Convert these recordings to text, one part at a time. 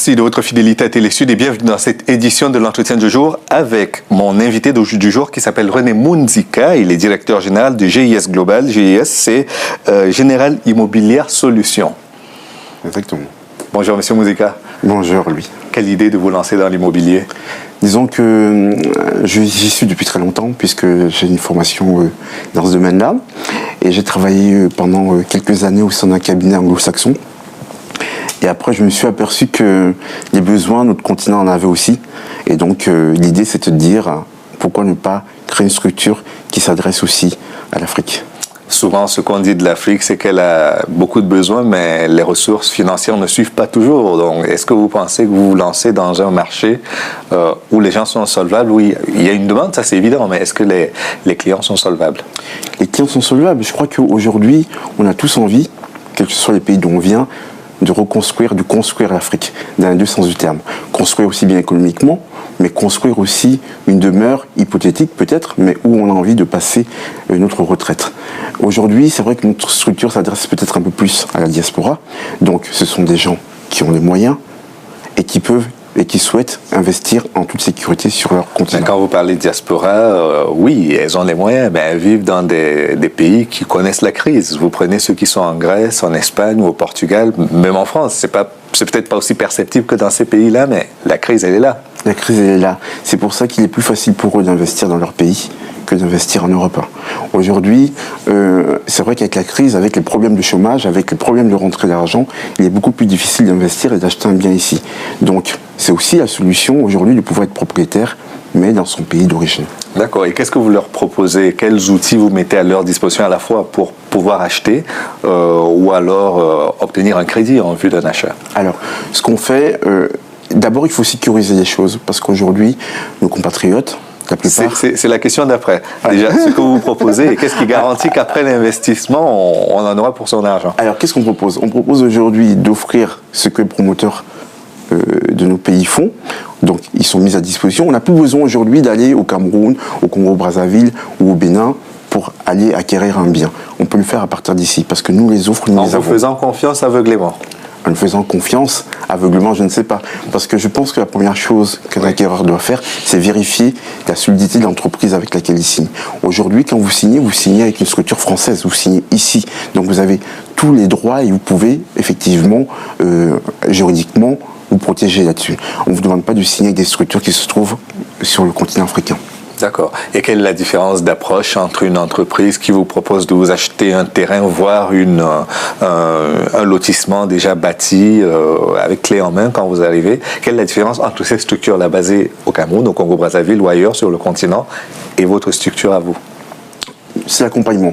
Merci de votre fidélité à Télésud et bienvenue dans cette édition de l'entretien du jour avec mon invité du jour qui s'appelle René Mounzika. Il est directeur général de GIS Global. GIS, c'est General Immobilière Solutions. Exactement. Bonjour, monsieur Mounzika. Bonjour, lui. Quelle idée de vous lancer dans l'immobilier? Disons que j'y suis depuis très longtemps puisque j'ai une formation dans ce domaine-là et j'ai travaillé pendant quelques années au sein d'un cabinet anglo-saxon. Et après, je me suis aperçu que les besoins, notre continent en avait aussi. Et donc, l'idée, c'était de dire pourquoi ne pas créer une structure qui s'adresse aussi à l'Afrique. Souvent, ce qu'on dit de l'Afrique, c'est qu'elle a beaucoup de besoins, mais les ressources financières ne suivent pas toujours. Donc, est-ce que vous pensez que vous vous lancez dans un marché où les gens sont solvables? Oui, il y a une demande, ça c'est évident, mais est-ce que les clients sont solvables? Les clients sont solvables. Je crois qu'aujourd'hui, on a tous envie, quels que soient les pays d'où on vient, de reconstruire, de construire l'Afrique, dans les deux sens du terme. Construire aussi bien économiquement, mais construire aussi une demeure hypothétique peut-être, mais où on a envie de passer notre retraite. Aujourd'hui, c'est vrai que notre structure s'adresse peut-être un peu plus à la diaspora. Donc, ce sont des gens qui ont les moyens et qui peuvent et qui souhaitent investir en toute sécurité sur leur continent. Quand vous parlez de diaspora, oui, elles ont les moyens, mais elles vivent dans des pays qui connaissent la crise. Vous prenez ceux qui sont en Grèce, en Espagne ou au Portugal, même en France. C'est peut-être pas aussi perceptible que dans ces pays-là, mais la crise, elle est là. La crise, elle est là. C'est pour ça qu'il est plus facile pour eux d'investir dans leur pays que d'investir en Europe. Aujourd'hui, c'est vrai qu'avec la crise, avec les problèmes de chômage, avec les problèmes de rentrée d'argent, il est beaucoup plus difficile d'investir et d'acheter un bien ici. Donc, c'est aussi la solution aujourd'hui de pouvoir être propriétaire, mais dans son pays d'origine. D'accord. Et qu'est-ce que vous leur proposez? Quels outils vous mettez à leur disposition à la fois pour pouvoir acheter ou alors obtenir un crédit en vue d'un achat? Alors, ce qu'on fait, d'abord, il faut sécuriser les choses, parce qu'aujourd'hui, nos compatriotes, c'est la question d'après. Déjà, ce que vous proposez, et qu'est-ce qui garantit qu'après l'investissement, on en aura pour son argent? Alors, qu'est-ce qu'on propose? On propose aujourd'hui d'offrir ce que les promoteurs de nos pays font. Donc, ils sont mis à disposition. On n'a plus besoin aujourd'hui d'aller au Cameroun, au Congo-Brazzaville ou au Bénin pour aller acquérir un bien. On peut le faire à partir d'ici, parce que nous les offres, nous les avons. En vous faisant confiance aveuglément? En nous faisant confiance aveuglément, je ne sais pas. Parce que je pense que la première chose qu'un acquéreur doit faire, c'est vérifier la solidité de l'entreprise avec laquelle il signe. Aujourd'hui, quand vous signez avec une structure française, vous signez ici. Donc vous avez tous les droits et vous pouvez effectivement, juridiquement, vous protéger là-dessus. On ne vous demande pas de signer avec des structures qui se trouvent sur le continent africain. D'accord. Et quelle est la différence d'approche entre une entreprise qui vous propose de vous acheter un terrain, voire un lotissement déjà bâti avec clé en main quand vous arrivez? Quelle est la différence entre ces structures-là basées au Cameroun, au Congo-Brazzaville ou ailleurs sur le continent et votre structure à vous? C'est l'accompagnement.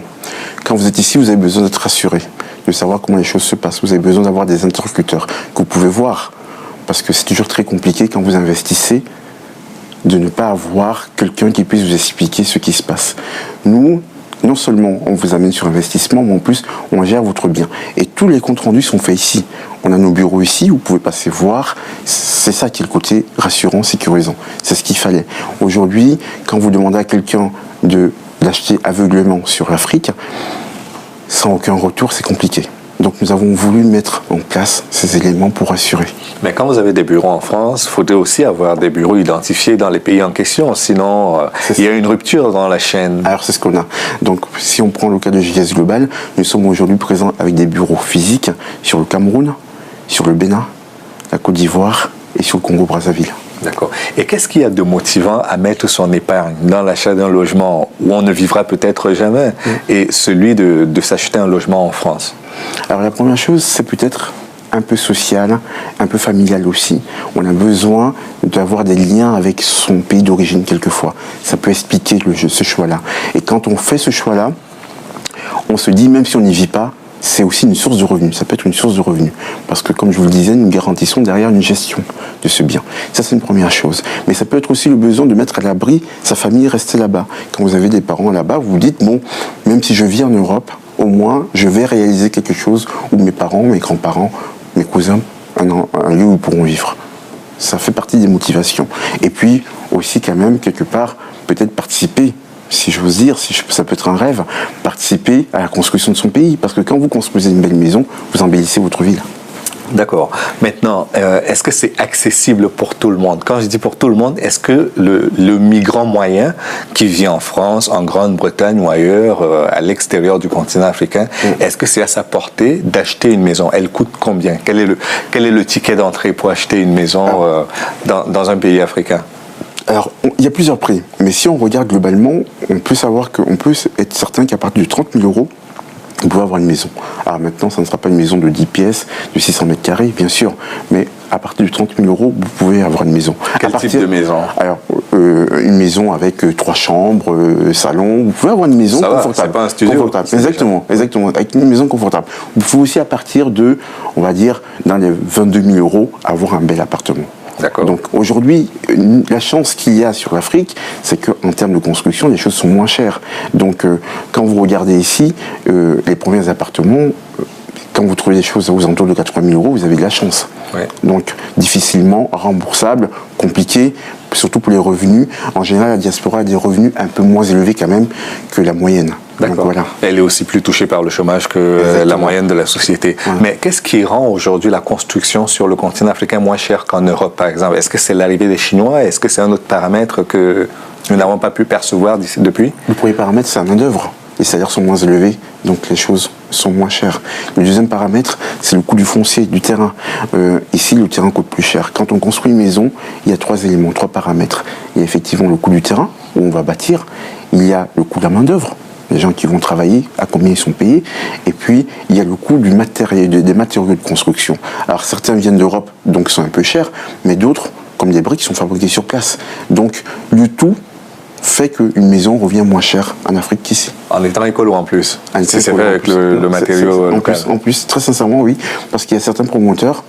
Quand vous êtes ici, vous avez besoin d'être rassuré, de savoir comment les choses se passent. Vous avez besoin d'avoir des interlocuteurs que vous pouvez voir, parce que c'est toujours très compliqué quand vous investissez de ne pas avoir quelqu'un qui puisse vous expliquer ce qui se passe. Nous, non seulement on vous amène sur investissement, mais en plus on gère votre bien. Et tous les comptes rendus sont faits ici. On a nos bureaux ici, vous pouvez passer voir. C'est ça qui est le côté rassurant, sécurisant. C'est ce qu'il fallait. Aujourd'hui, quand vous demandez à quelqu'un d'acheter aveuglément sur l'Afrique, sans aucun retour, c'est compliqué. Donc nous avons voulu mettre en place ces éléments pour assurer. Mais quand vous avez des bureaux en France, il faudrait aussi avoir des bureaux identifiés dans les pays en question, sinon il y a une rupture dans la chaîne. Alors c'est ce qu'on a. Donc si on prend le cas de GIS Global, nous sommes aujourd'hui présents avec des bureaux physiques sur le Cameroun, sur le Bénin, la Côte d'Ivoire et sur le Congo-Brazzaville. D'accord. Et qu'est-ce qu'il y a de motivant à mettre son épargne dans l'achat d'un logement où on ne vivra peut-être jamais et celui de s'acheter un logement en France? Alors la première chose, c'est peut-être un peu social, un peu familial aussi. On a besoin d'avoir des liens avec son pays d'origine quelquefois. Ça peut expliquer ce choix-là. Et quand on fait ce choix-là, on se dit, même si on n'y vit pas, c'est aussi une source de revenus. Ça peut être une source de revenus. Parce que, comme je vous le disais, nous garantissons derrière une gestion de ce bien. Ça, c'est une première chose. Mais ça peut être aussi le besoin de mettre à l'abri sa famille restée là-bas. Quand vous avez des parents là-bas, vous vous dites, bon, même si je vis en Europe, au moins, je vais réaliser quelque chose où mes parents, mes grands-parents, mes cousins, un lieu où ils pourront vivre. Ça fait partie des motivations. Et puis, aussi, quand même, quelque part, peut-être participer, si j'ose dire, ça peut être un rêve, participer à la construction de son pays. Parce que quand vous construisez une belle maison, vous embellissez votre ville. D'accord. Maintenant, est-ce que c'est accessible pour tout le monde? Quand je dis pour tout le monde, est-ce que le migrant moyen qui vit en France, en Grande-Bretagne ou ailleurs, à l'extérieur du continent africain, est-ce que c'est à sa portée d'acheter une maison? Elle coûte combien? Quel est le ticket d'entrée pour acheter une maison dans un pays africain? Alors, il y a plusieurs prix, mais si on regarde globalement, on peut savoir qu'on peut être certain qu'à partir de 30 000 euros, vous pouvez avoir une maison. Alors maintenant, ça ne sera pas une maison de 10 pièces, de 600 mètres carrés, bien sûr, mais à partir de 30 000 euros, vous pouvez avoir une maison. Quel type de maison? Alors, une maison avec 3 chambres, salon, vous pouvez avoir une maison confortable. C'est pas un studio. Confortable. Exactement, avec une maison confortable. Vous pouvez aussi, à partir de, on va dire, dans les 22 000 euros, avoir un bel appartement. D'accord. Donc aujourd'hui, la chance qu'il y a sur l'Afrique, c'est qu'en termes de construction, les choses sont moins chères. Donc quand vous regardez ici, les premiers appartements, quand vous trouvez des choses aux alentours de 80 000 euros, vous avez de la chance. Ouais. Donc difficilement remboursable, compliqué, surtout pour les revenus. En général, la diaspora a des revenus un peu moins élevés quand même que la moyenne. D'accord. Voilà. Elle est aussi plus touchée par le chômage que la moyenne de la société. Ouais. Mais qu'est-ce qui rend aujourd'hui la construction sur le continent africain moins chère qu'en Europe, par exemple? Est-ce que c'est l'arrivée des Chinois? Est-ce que c'est un autre paramètre que nous n'avons pas pu percevoir depuis? Le premier paramètre, c'est la main-d'œuvre. Les salaires sont moins élevés, donc les choses sont moins chères. Le deuxième paramètre, c'est le coût du foncier, du terrain. Ici, le terrain coûte plus cher. Quand on construit une maison, il y a 3 éléments, 3 paramètres. Il y a effectivement le coût du terrain, où on va bâtir. Il y a le coût de la main-d'œuvre, les gens qui vont travailler, à combien ils sont payés. Et puis, il y a le coût du matériel, des matériaux de construction. Alors, certains viennent d'Europe, donc sont un peu chers, mais d'autres, comme des briques, sont fabriqués sur place. Donc, le tout fait qu'une maison revient moins chère en Afrique qu'ici. En étant écolo en plus. Si c'est vrai avec le matériau local. En plus, très sincèrement, oui, parce qu'il y a certains promoteurs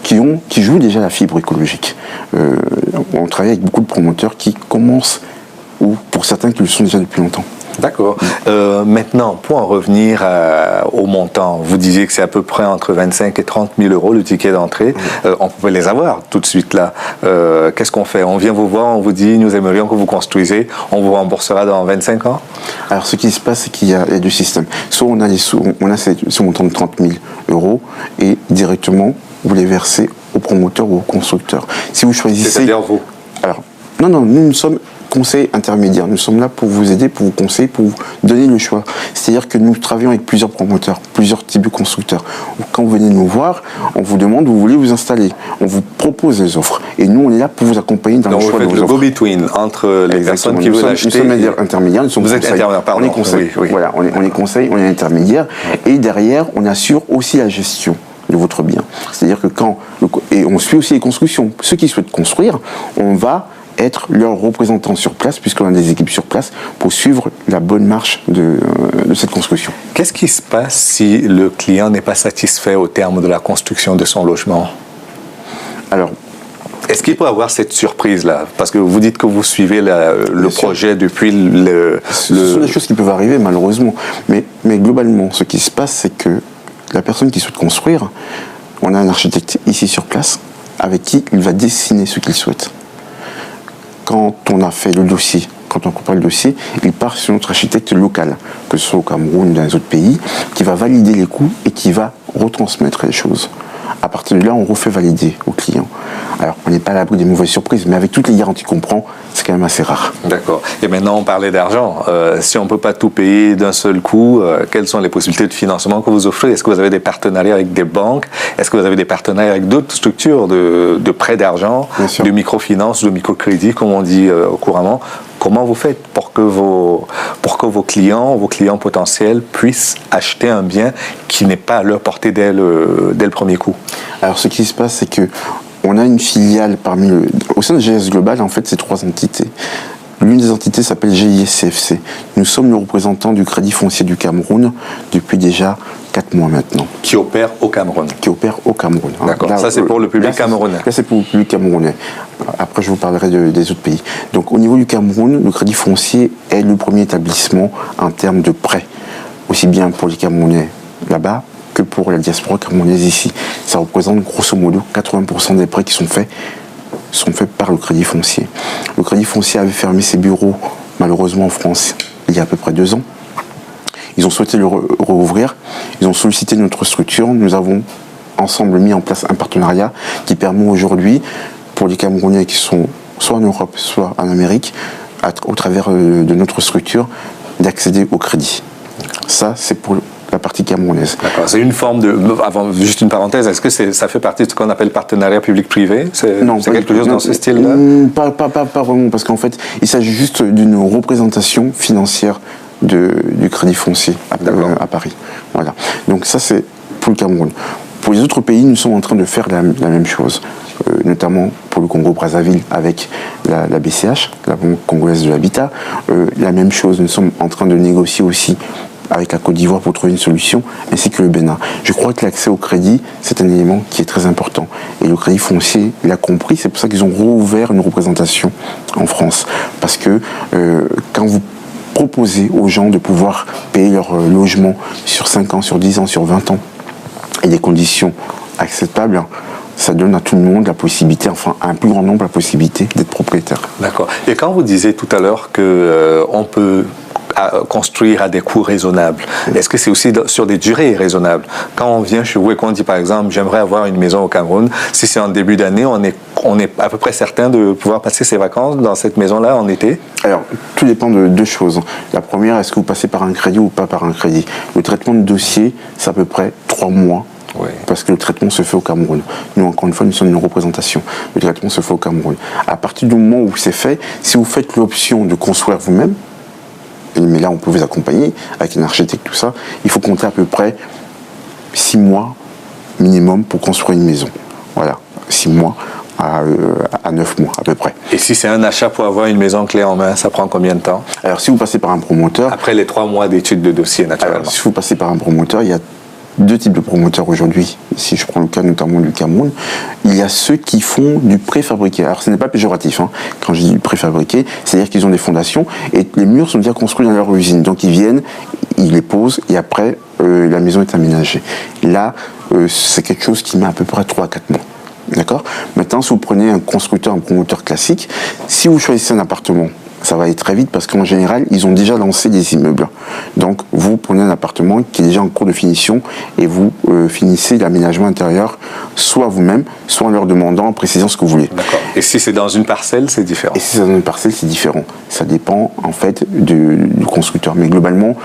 qui jouent déjà la fibre écologique. On travaille avec beaucoup de promoteurs qui commencent, ou pour certains qui le sont déjà depuis longtemps. D'accord. Maintenant, pour en revenir au montant, vous disiez que c'est à peu près entre 25 et 30 000 euros le ticket d'entrée. On peut les avoir tout de suite là. Qu'est-ce qu'on fait? On vient vous voir, on vous dit nous aimerions que vous construisez, on vous remboursera dans 25 ans? Alors ce qui se passe, c'est qu'il y a deux systèmes. Soit on a ce montant de 30 000 euros et directement vous les versez au promoteur ou au constructeur. Si vous choisissez... C'est-à-dire vous? Alors, non, nous sommes conseil intermédiaire. Nous sommes là pour vous aider, pour vous conseiller, pour vous donner le choix. C'est-à-dire que nous travaillons avec plusieurs promoteurs, plusieurs types de constructeurs. Quand vous venez nous voir, on vous demande où vous voulez vous installer. On vous propose les offres. Et nous, on est là pour vous accompagner dans le choix de vos offres. Donc vous faites le go-between entre les personnes qui veulent acheter. Nous sommes intermédiaires, nous sommes vous êtes intermédiaire, pardon. On est conseil. Oui. Voilà, on est conseil, on est intermédiaire. Et derrière, on assure aussi la gestion de votre bien. C'est-à-dire que et on suit aussi les constructions. Ceux qui souhaitent construire, on va être leurs représentants sur place, puisqu'on a des équipes sur place, pour suivre la bonne marche de cette construction. Qu'est-ce qui se passe si le client n'est pas satisfait au terme de la construction de son logement? Alors, est-ce qu'il peut avoir cette surprise-là? Parce que vous dites que vous suivez le projet depuis Ce sont des choses qui peuvent arriver, malheureusement. Mais globalement, ce qui se passe, c'est que la personne qui souhaite construire, on a un architecte ici sur place, avec qui il va dessiner ce qu'il souhaite. Quand on a fait le dossier, quand on prépare le dossier, il part sur notre architecte local, que ce soit au Cameroun ou dans les autres pays, qui va valider les coûts et qui va retransmettre les choses. À partir de là, on refait valider au client. Alors, on n'est pas à l'abri des mauvaises surprises, mais avec toutes les garanties qu'on prend, c'est quand même assez rare. D'accord. Et maintenant, on parlait d'argent. Si on ne peut pas tout payer d'un seul coup, quelles sont les possibilités de financement que vous offrez? Est-ce que vous avez des partenariats avec des banques? Est-ce que vous avez des partenariats avec d'autres structures de prêt d'argent, de microfinance, de microcrédit, comme on dit couramment? Comment vous faites pour que vos clients potentiels puissent acheter un bien qui n'est pas à leur portée dès le premier coup? Alors, ce qui se passe, c'est que on a une filiale au sein de GS Global, en fait, c'est 3 entités. L'une des entités s'appelle GIS-CFC. Nous sommes le représentant du Crédit Foncier du Cameroun depuis déjà 4 mois maintenant. Qui opère au Cameroun? Qui opère au Cameroun. D'accord. Là, ça, c'est pour le public camerounais. Là, c'est pour le public camerounais. Après, je vous parlerai des autres pays. Donc, au niveau du Cameroun, le Crédit Foncier est le premier établissement en termes de prêts, aussi bien pour les Camerounais là-bas que pour la diaspora camerounaise ici. Ça représente grosso modo 80% des prêts qui sont faits par le Crédit Foncier. Le Crédit Foncier avait fermé ses bureaux, malheureusement en France, il y a à peu près 2 ans. Ils ont souhaité le rouvrir, ils ont sollicité notre structure, nous avons ensemble mis en place un partenariat qui permet aujourd'hui, pour les Camerounais qui sont soit en Europe, soit en Amérique, au travers de notre structure, d'accéder au crédit. Ça, c'est pour la partie camerounaise. D'accord. C'est une forme de... Avant, juste une parenthèse, est-ce que ça fait partie de ce qu'on appelle partenariat public-privé? Non, c'est quelque chose dans ce style-là? Pas vraiment, parce qu'en fait, il s'agit juste d'une représentation financière du crédit foncier à Paris. Voilà. Donc ça, c'est pour le Cameroun. Pour les autres pays, nous sommes en train de faire la même chose, notamment pour le Congo-Brazzaville avec la BCH, la Banque congolaise de l'habitat. La même chose, nous sommes en train de négocier aussi avec la Côte d'Ivoire pour trouver une solution, ainsi que le Bénin. Je crois que l'accès au crédit, c'est un élément qui est très important. Et le crédit foncier l'a compris, c'est pour ça qu'ils ont rouvert une représentation en France. Parce que quand vous proposez aux gens de pouvoir payer leur logement sur 5 ans, sur 10 ans, sur 20 ans, et des conditions acceptables, ça donne à tout le monde la possibilité, enfin à un plus grand nombre la possibilité d'être propriétaire. D'accord. Et quand vous disiez tout à l'heure qu'on peut construire à des coûts raisonnables, est-ce que c'est aussi sur des durées raisonnables? Quand on vient chez vous et qu'on dit par exemple j'aimerais avoir une maison au Cameroun, si c'est en début d'année, on est à peu près certain de pouvoir passer ses vacances dans cette maison-là en été? Alors, tout dépend de deux choses. La première, est-ce que vous passez par un crédit ou pas par un crédit? Le traitement de dossier, c'est à peu près 3 mois. Oui. Parce que le traitement se fait au Cameroun. Nous, encore une fois, nous sommes une représentation. Le traitement se fait au Cameroun. À partir du moment où c'est fait, si vous faites l'option de construire vous-même, mais là, on peut vous accompagner avec un architecte, tout ça, il faut compter à peu près 6 mois minimum pour construire une maison. Voilà, 6 mois à 9 mois à peu près. Et si c'est un achat pour avoir une maison clé en main, ça prend combien de temps? Alors, si vous passez par un promoteur... Après les 3 mois d'études de dossier, naturellement. Alors, si vous passez par un promoteur, il y a 2 types de promoteurs aujourd'hui, si je prends le cas notamment du Cameroun. Il y a ceux qui font du préfabriqué. Alors ce n'est pas péjoratif, hein, quand je dis du préfabriqué, c'est-à-dire qu'ils ont des fondations et les murs sont déjà construits dans leur usine. Donc ils viennent, ils les posent et après la maison est aménagée. Là, c'est quelque chose qui met à peu près 3 à 4 mois. D'accord? Maintenant, si vous prenez un constructeur, un promoteur classique, si vous choisissez un appartement, ça va aller très vite parce qu'en général, ils ont déjà lancé des immeubles. Donc, vous prenez un appartement qui est déjà en cours de finition et vous finissez l'aménagement intérieur soit vous-même, soit en leur demandant, en précisant ce que vous voulez. D'accord. Et si c'est dans une parcelle, c'est différent? Et si c'est dans une parcelle, c'est différent. Ça dépend, en fait, du constructeur. Mais globalement,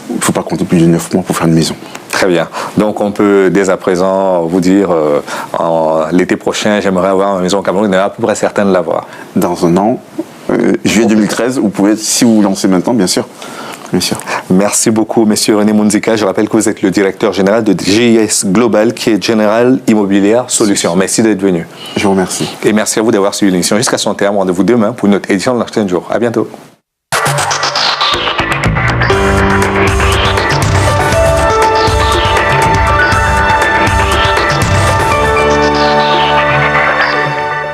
il ne faut pas compter plus de 9 mois pour faire une maison. Très bien. Donc, on peut dès à présent vous dire, l'été prochain, j'aimerais avoir une maison au Cameroun, on est à peu près certain de l'avoir. Dans un an, juillet 2013, vous pouvez, si vous vous lancez maintenant, bien sûr. Bien sûr. Merci beaucoup, monsieur René Mounzika. Je rappelle que vous êtes le directeur général de GIS Global, qui est General Immobilier Solutions. Merci d'être venu. Je vous remercie. Et merci à vous d'avoir suivi l'émission jusqu'à son terme. Rendez-vous demain pour une autre édition de l'Ancien Jour. À bientôt.